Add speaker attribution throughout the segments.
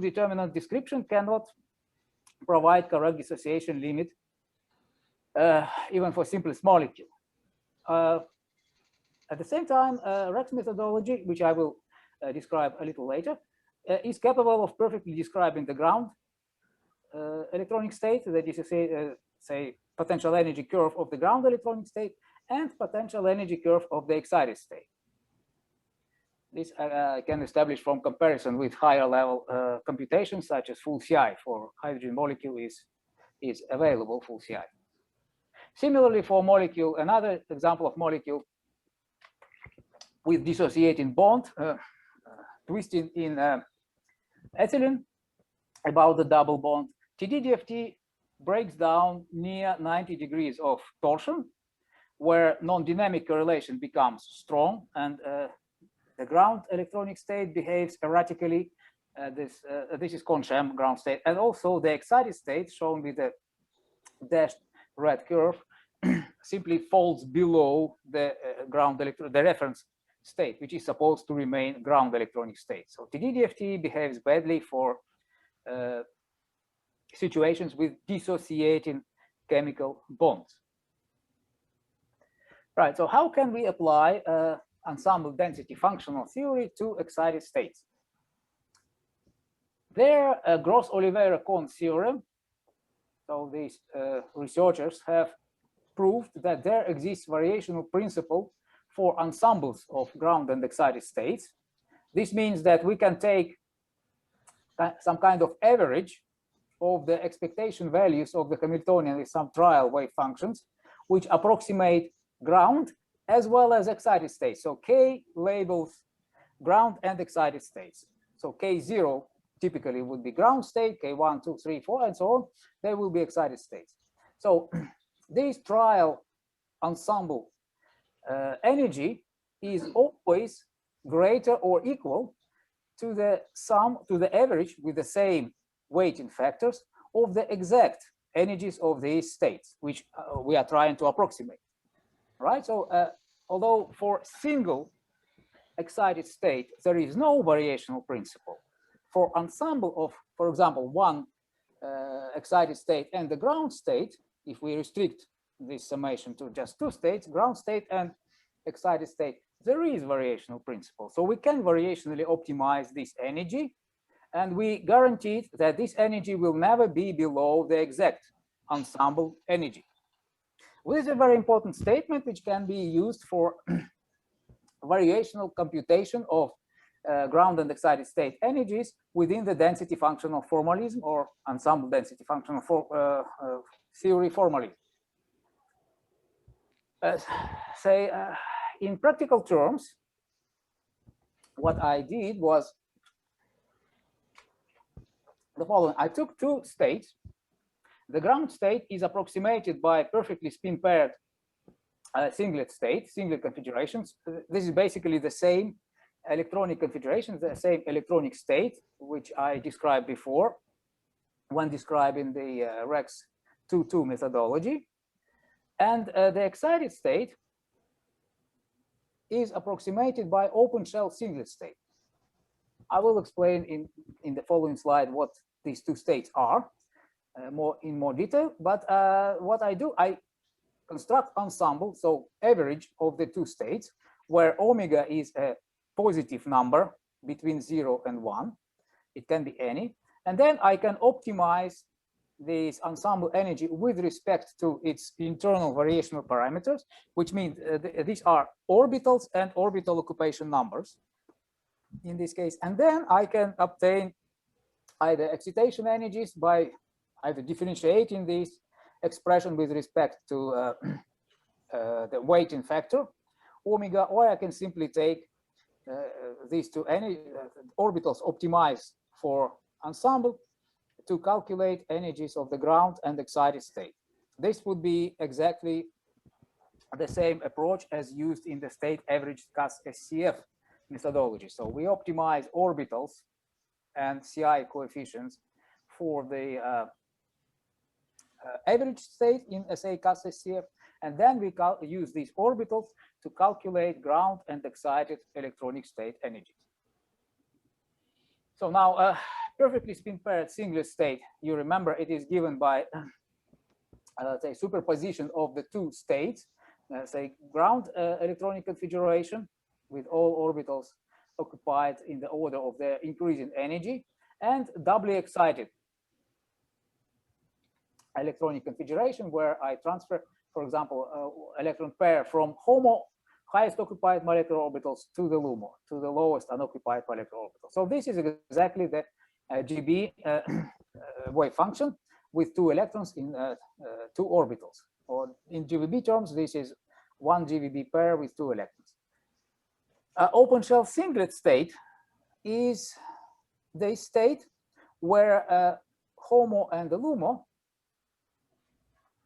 Speaker 1: determinant description cannot provide correct dissociation limit, even for simplest molecule. At the same time, REKS methodology, which I will describe a little later, is capable of perfectly describing the ground electronic state, that is to say potential energy curve of the ground electronic state and potential energy curve of the excited state. This I can establish from comparison with higher level computations, such as full CI for hydrogen molecule is available full CI. Similarly, for molecule, another example of molecule with dissociating bond, twisting in ethylene about the double bond, TD-DFT breaks down near 90 degrees of torsion, where non-dynamic correlation becomes strong, and the ground electronic state behaves erratically. This is Kohn-Sham ground state, and also the excited state, shown with the dashed red curve, simply falls below the the reference state, which is supposed to remain ground electronic state. So TD-DFT behaves badly for situations with dissociating chemical bonds. Right, so how can we apply ensemble density functional theory to excited states? There, Gross-Oliveira-Kohn theorem, so these researchers have proved that there exists variational principle for ensembles of ground and excited states. This means that we can take some kind of average of the expectation values of the Hamiltonian with some trial wave functions, which approximate ground as well as excited states. So K labels ground and excited states. So K0 typically would be ground state, K1, 2, 3, 4, and so on. They will be excited states. So this trial ensemble energy is always greater or equal to the sum, to the average with the same weighting factors of the exact energies of these states, which we are trying to approximate, right? So although for single excited state, there is no variational principle, for ensemble of, for example, one excited state and the ground state, if we restrict this summation to just two states, ground state and excited state, there is variational principle. So we can variationally optimize this energy, and we guaranteed that this energy will never be below the exact ensemble energy. This is a very important statement which can be used for variational computation of ground and excited state energies within the density functional formalism or ensemble density functional theory formalism. In practical terms, what I did was the following. I took two states. The ground state is approximated by perfectly spin paired singlet state, singlet configurations. This is basically the same electronic configuration, the same electronic state, which I described before when describing the REKS 2-2 methodology. And the excited state is approximated by open shell singlet state. I will explain in the following slide what these two states are in more detail. But what I do, I construct ensemble, so average of the two states, where omega is a positive number between 0 and 1. It can be any. And then I can optimize this ensemble energy with respect to its internal variational parameters, which means these are orbitals and orbital occupation numbers in this case. And then I can obtain either excitation energies by either differentiating this expression with respect to the weighting factor omega, or I can simply take these two orbitals optimized for ensemble to calculate energies of the ground and excited state. This would be exactly the same approach as used in the state average CAS-SCF methodology. So we optimize orbitals and CI coefficients for the average state in SA CAS-SCF, and then we use these orbitals to calculate ground and excited electronic state energies. So now perfectly spin-paired singlet state, you remember it is given by let's say superposition of the two states, say ground electronic configuration with all orbitals occupied in the order of their increase in energy, and doubly excited electronic configuration where I transfer, for example, electron pair from HOMO, highest occupied molecular orbitals, to the LUMO, to the lowest unoccupied molecular orbital. So this is exactly the GB wave function with two electrons in two orbitals. Or in GVB terms, this is one GVB pair with two electrons. Open shell singlet state is the state where HOMO and the LUMO,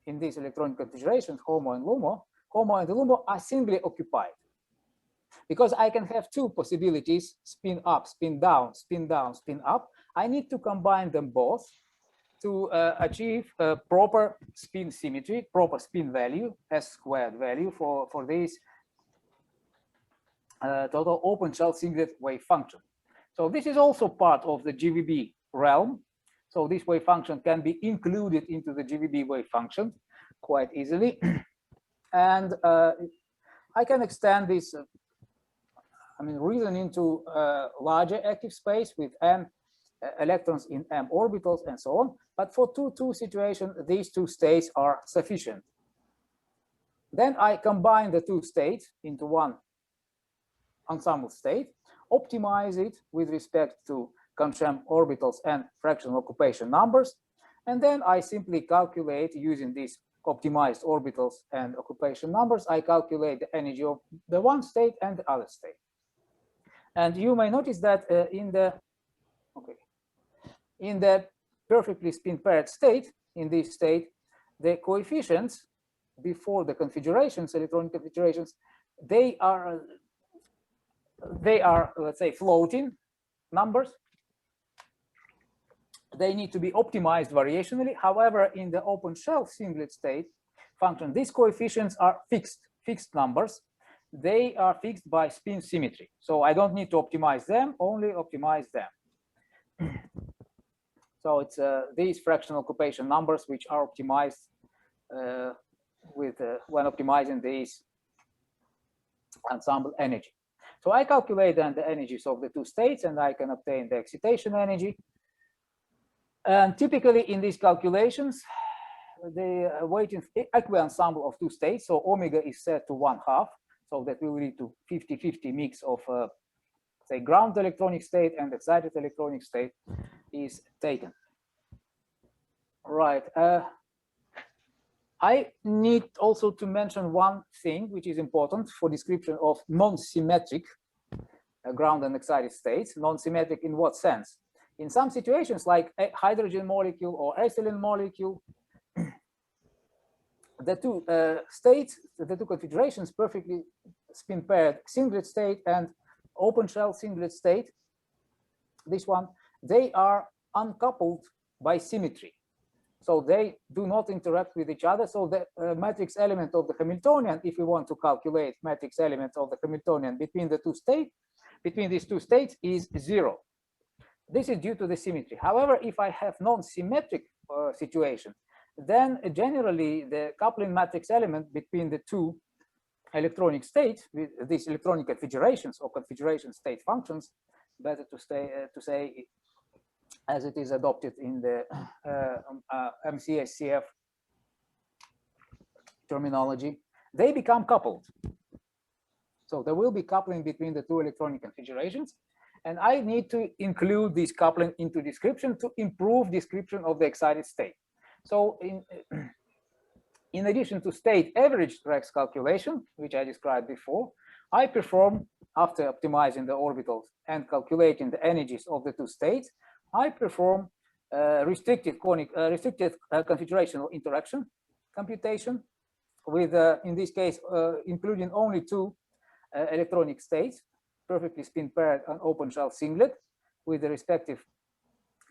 Speaker 1: in these electronic configurations, HOMO and the LUMO are singly occupied. Because I can have two possibilities, spin up, spin down, spin down, spin up, I need to combine them both to achieve a proper spin symmetry, proper spin value, S squared value for this total open shell singlet wave function. So this is also part of the GVB realm. So this wave function can be included into the GVB wave function quite easily. And I can extend this reasoning to larger active space with m electrons in m orbitals and so on. But for 2-2 situation, these two states are sufficient. Then I combine the two states into one ensemble state, optimize it with respect to Kohn-Sham orbitals and fractional occupation numbers, and then I simply calculate using these optimized orbitals and occupation numbers, I calculate the energy of the one state and the other state. And you may notice that in the perfectly spin-paired state, in this state, the coefficients before the configurations, electronic configurations, they are, let's say, floating numbers. They need to be optimized variationally. However, in the open shell singlet state function, these coefficients are fixed numbers. They are fixed by spin symmetry. So I don't need to optimize them, only optimize them. So it's these fractional occupation numbers which are optimized when optimizing these ensemble energy. So I calculate then the energies of the two states, and I can obtain the excitation energy. And typically in these calculations, the weighting equi-ensemble of two states, so omega is set to 1/2, so that will lead to 50-50 mix of say ground electronic state and excited electronic state is taken. Right. I need also to mention one thing which is important for description of non-symmetric ground and excited states. Non-symmetric in what sense? In some situations like a hydrogen molecule or ethylene molecule, the two states, the two configurations, perfectly spin paired singlet state and open shell singlet state, this one, they are uncoupled by symmetry. So they do not interact with each other. So the matrix element of the Hamiltonian, if we want to calculate matrix element of the Hamiltonian between the two states, between these two states is 0. This is due to the symmetry. However, if I have non-symmetric situation, then generally the coupling matrix element between the two electronic states, with these electronic configurations or configuration state functions, better to say as it is adopted in the MCSCF terminology, they become coupled. So there will be coupling between the two electronic configurations. And I need to include this coupling into description to improve description of the excited state. So in addition to state average REKS calculation, which I described before, I perform, after optimizing the orbitals and calculating the energies of the two states, I perform restricted configurational interaction computation with, in this case, including only two electronic states, perfectly spin paired and open shell singlet with the respective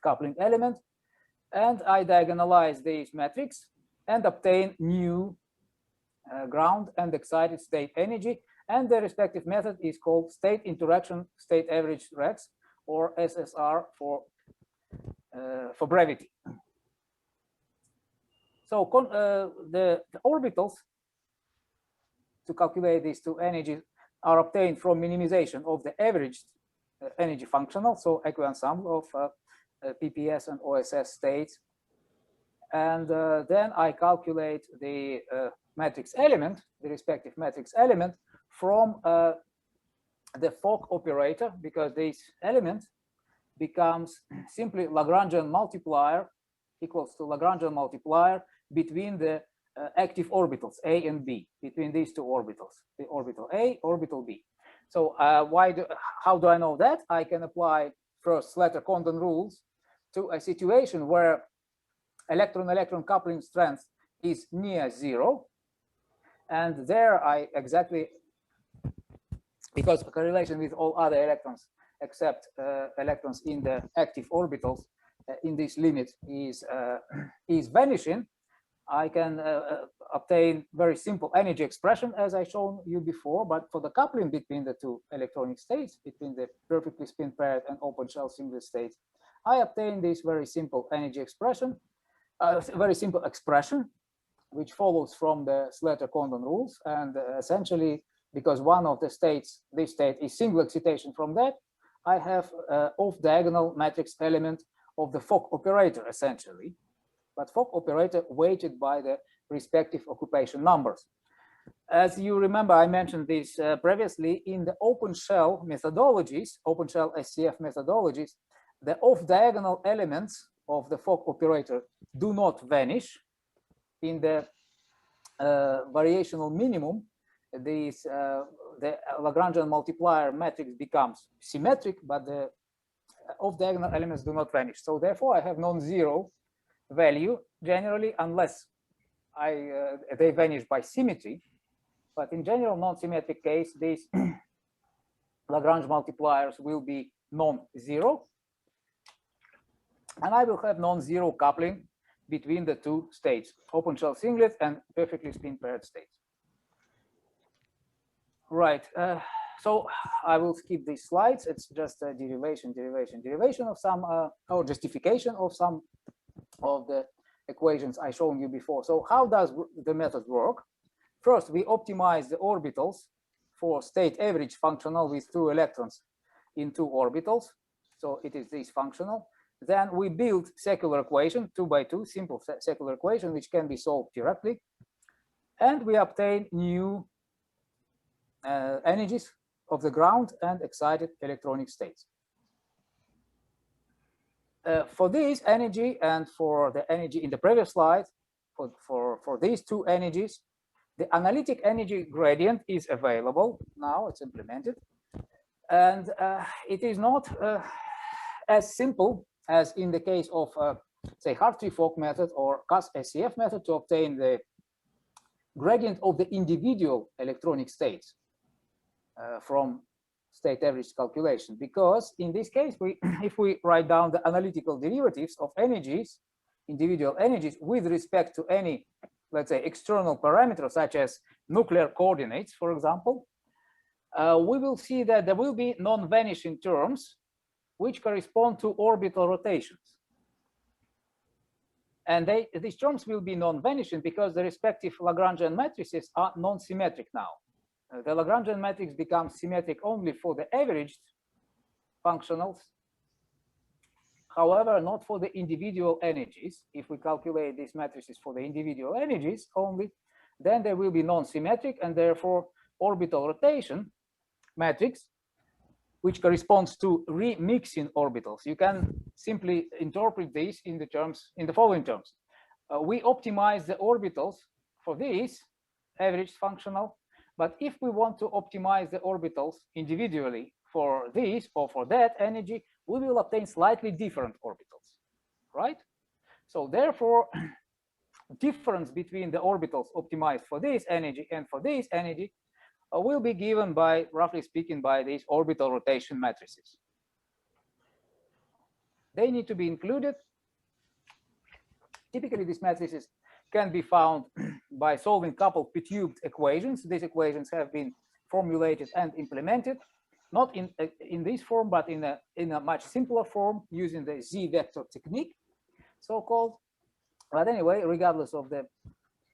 Speaker 1: coupling element. And I diagonalize these matrix and obtain new ground and excited state energy. And the respective method is called state interaction state average REKS, or SSR for for brevity. So the orbitals to calculate these two energies are obtained from minimization of the averaged energy functional, so equi-ensemble of PPS and OSS states. And then I calculate the matrix element, the respective matrix element, from the Fock operator, because this element becomes simply Lagrangian multiplier equals to Lagrangian multiplier between the active orbitals A and B, between these two orbitals, the orbital A, orbital B. So how do I know that? I can apply first Slater-Condon rules to a situation where electron-electron coupling strength is near zero. And there I exactly, because correlation with all other electrons except electrons in the active orbitals in this limit is vanishing, I can obtain very simple energy expression as I shown you before. But for the coupling between the two electronic states, between the perfectly spin paired and open shell singlet states, I obtain this very simple energy expression, very simple expression, which follows from the Slater-Condon rules. And essentially, because one of the states, this state is single excitation from that, I have off-diagonal matrix element of the Fock operator, essentially. But Fock operator weighted by the respective occupation numbers. As you remember, I mentioned this previously, in the open shell methodologies, open shell SCF methodologies, the off-diagonal elements of the Fock operator do not vanish. In the variational minimum, the Lagrangian multiplier matrix becomes symmetric, but the off-diagonal elements do not vanish. So therefore, I have non-zero value generally, unless they vanish by symmetry. But in general, non-symmetric case, these Lagrange multipliers will be non-zero, and I will have non-zero coupling between the two states, open shell singlet and perfectly spin paired states. Right. So I will skip these slides. It's just a derivation of some or justification of some of the equations I shown you before. So how does the method work? First, we optimize the orbitals for state average functional with 2 electrons in 2 orbitals. So it is this functional. Then we build secular equation, 2 by 2, simple secular equation, which can be solved directly. And we obtain new energies of the ground and excited electronic states. For this energy and for the energy in the previous slide, for these 2 energies, the analytic energy gradient is available. Now it's implemented. And it is not as simple as in the case of, say, Hartree-Fock method or CAS-SCF method to obtain the gradient of the individual electronic states from state average calculation. Because in this case, if we write down the analytical derivatives of energies, individual energies, with respect to any, let's say, external parameter, such as nuclear coordinates, for example, we will see that there will be non-vanishing terms which correspond to orbital rotations. And these terms will be non-vanishing because the respective Lagrangian matrices are non-symmetric now. The Lagrangian matrix becomes symmetric only for the averaged functionals. However, not for the individual energies. If we calculate these matrices for the individual energies only, then they will be non-symmetric, and therefore orbital rotation matrix, which corresponds to remixing orbitals. You can simply interpret this in the following terms. We optimize the orbitals for this average functional, but if we want to optimize the orbitals individually for this or for that energy, we will obtain slightly different orbitals, right? So therefore, difference between the orbitals optimized for this energy and for this energy will be given by, roughly speaking, by these orbital rotation matrices. They need to be included. Typically, these matrices can be found by solving coupled p-tubed equations. These equations have been formulated and implemented not in this form, but in a much simpler form using the z-vector technique, so-called. But anyway, regardless of the,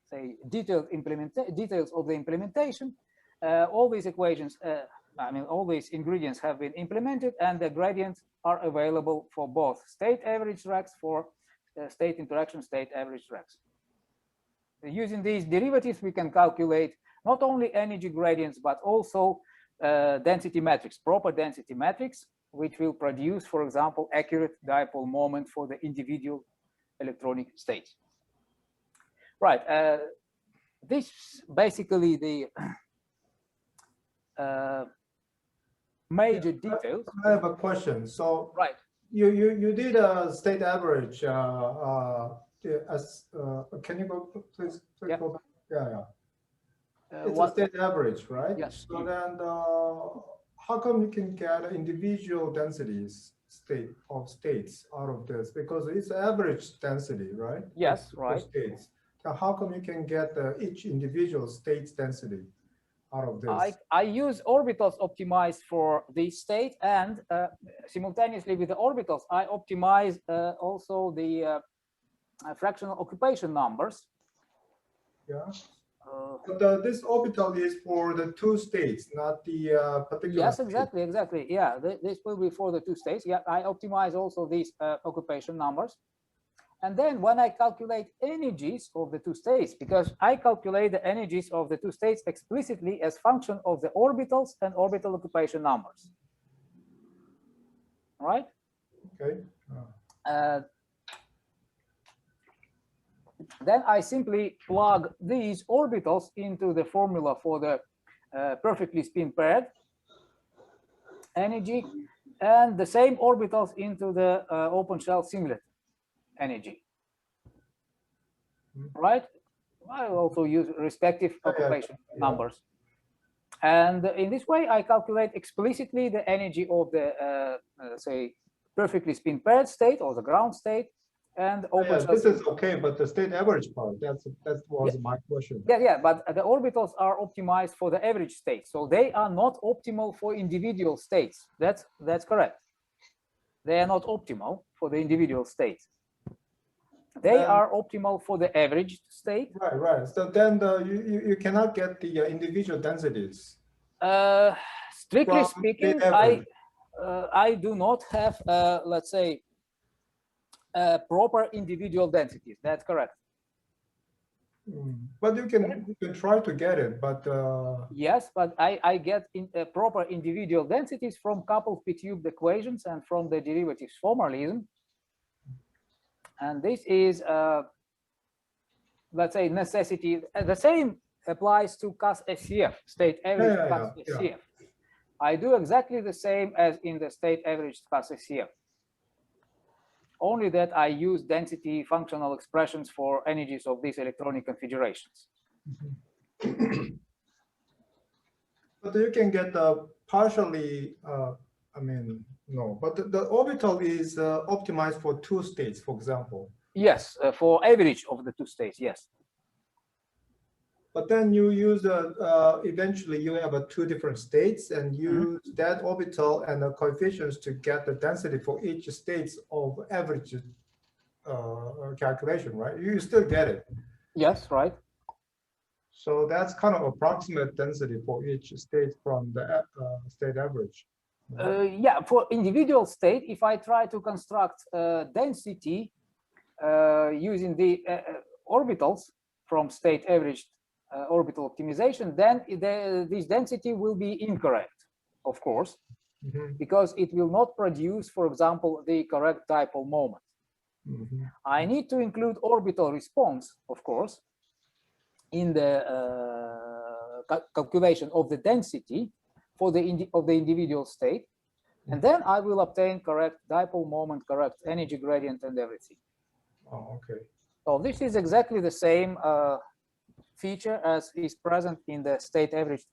Speaker 1: say, details of the implementation, all these equations, I mean, all these ingredients have been implemented, and the gradients are available for both state average REKS, for state interaction state average REKS. Using these derivatives, we can calculate not only energy gradients, but also density matrix, proper density matrix, which will produce, for example, accurate dipole moment for the individual electronic states. Right. This basically the major details.
Speaker 2: I have a question. So
Speaker 1: right,
Speaker 2: you did a state average. Can you go please
Speaker 1: yeah.
Speaker 2: go back? Yeah. It's a state average, right?
Speaker 1: Yes.
Speaker 2: So then, how come you can get individual densities of states out of this? Because it's average density, right?
Speaker 1: Yes, right.
Speaker 2: States. So how come you can get each individual state's density out of this?
Speaker 1: I use orbitals optimized for this state, and simultaneously with the orbitals, I optimize also the fractional occupation numbers.
Speaker 2: Yeah. But this orbital is for the two states, not the particular.
Speaker 1: Yes, exactly, exactly. Yeah, this will be for the two states. Yeah, I optimize also these occupation numbers. And then when I calculate energies of the two states, because I calculate the energies of the two states explicitly as function of the orbitals and orbital occupation numbers. Right?
Speaker 2: Okay.
Speaker 1: Then I simply plug these orbitals into the formula for the perfectly spin paired energy, and the same orbitals into the open shell singlet energy. Right? I also use respective occupation numbers. And in this way, I calculate explicitly the energy of the, say, perfectly spin paired state or the ground state. And open
Speaker 2: this is okay, but the state average part, that was my question.
Speaker 1: Yeah, but the orbitals are optimized for the average state, so they are not optimal for individual states. That's correct. They are not optimal for the individual states. They are optimal for the average state.
Speaker 2: Right. So then you cannot get the individual densities.
Speaker 1: Strictly speaking, I do not have, let's say, proper individual densities. That's correct.
Speaker 2: But you can try to get it, but
Speaker 1: yes, but I get proper individual densities from coupled p-tubed equations and from the derivatives formalism. And this is, let's say, necessity. The same applies to CAS SCF, state average CAS SCF. I do exactly the same as in the state average CAS SCF. Only that I use density functional expressions for energies of these electronic configurations.
Speaker 2: But you can get partially, I mean, no, but the orbital is optimized for two states, for example.
Speaker 1: Yes, for average of the two states, yes.
Speaker 2: But then you use, eventually you have two different states and use that orbital and the coefficients to get the density for each states of average calculation, right? You still get it.
Speaker 1: Yes, right.
Speaker 2: So that's kind of approximate density for each state from the state average.
Speaker 1: Yeah, for individual state, if I try to construct density using the orbitals from state average orbital optimization, then this density will be incorrect, of course, because it will not produce, for example, the correct dipole moment. I need to include orbital response, of course, in the calculation of the density for the individual state, and then I will obtain correct dipole moment, correct energy gradient, and everything.
Speaker 2: Oh, okay.
Speaker 1: So this is exactly the same feature as is present in the state average